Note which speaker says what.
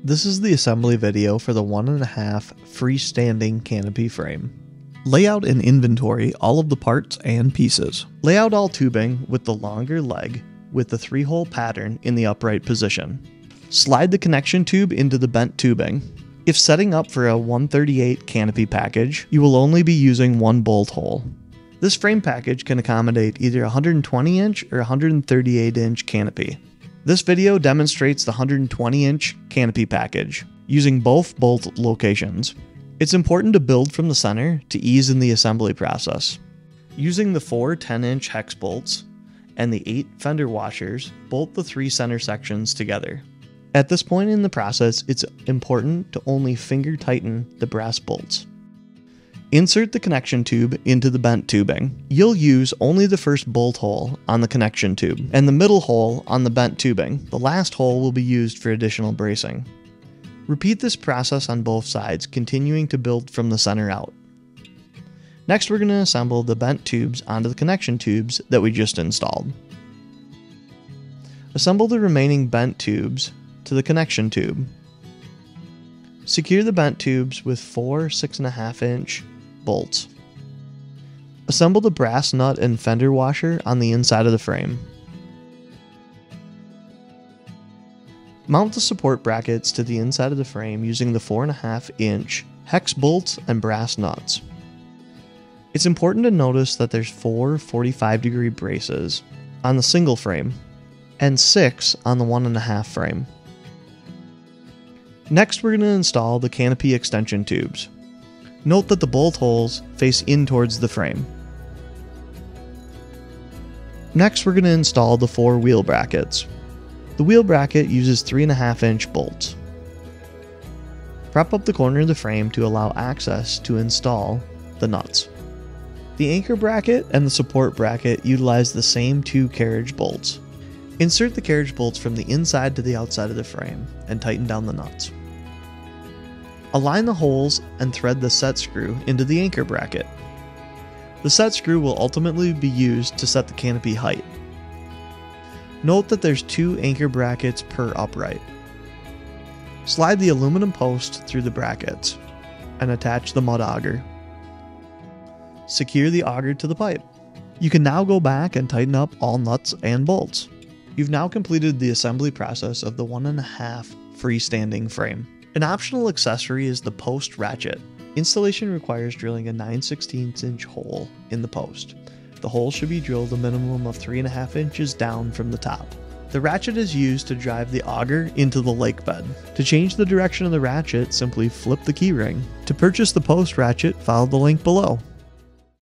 Speaker 1: This is the assembly video for the 1.5 freestanding canopy frame. Lay out and inventory all of the parts and pieces. Lay out all tubing with the longer leg with the 3-hole pattern in the upright position. Slide the connection tube into the bent tubing. If setting up for a 138 canopy package, you will only be using one bolt hole. This frame package can accommodate either a 120-inch or 138-inch canopy. This video demonstrates the 120-inch canopy package, using both bolt locations. It's important to build from the center to ease in the assembly process. Using the 4 10-inch hex bolts and the 8 fender washers, bolt the 3 center sections together. At this point in the process, it's important to only finger tighten the brass bolts. Insert the connection tube into the bent tubing. You'll use only the first bolt hole on the connection tube and the middle hole on the bent tubing. The last hole will be used for additional bracing. Repeat this process on both sides, continuing to build from the center out. Next, we're going to assemble the bent tubes onto the connection tubes that we just installed. Assemble the remaining bent tubes to the connection tube. Secure the bent tubes with 4 6.5-inch bolts. Assemble the brass nut and fender washer on the inside of the frame. Mount the support brackets to the inside of the frame using the 4.5-inch hex bolts and brass nuts. It's important to notice that there's 4 45-degree braces on the single frame and 6 on the 1.5 frame. Next, we're going to install the canopy extension tubes. Note that the bolt holes face in towards the frame. Next, we're going to install the 4 wheel brackets. The wheel bracket uses 3.5-inch bolts. Prop up the corner of the frame to allow access to install the nuts. The anchor bracket and the support bracket utilize the same 2 carriage bolts. Insert the carriage bolts from the inside to the outside of the frame and tighten down the nuts. Align the holes and thread the set screw into the anchor bracket. The set screw will ultimately be used to set the canopy height. Note that there's 2 anchor brackets per upright. Slide the aluminum post through the brackets and attach the mud auger. Secure the auger to the pipe. You can now go back and tighten up all nuts and bolts. You've now completed the assembly process of the 1.5 freestanding frame. An optional accessory is the post ratchet. Installation requires drilling a 9/16-inch hole in the post. The hole should be drilled a minimum of 3.5 inches down from the top. The ratchet is used to drive the auger into the lake bed. To change the direction of the ratchet, simply flip the keyring. To purchase the post ratchet, follow the link below.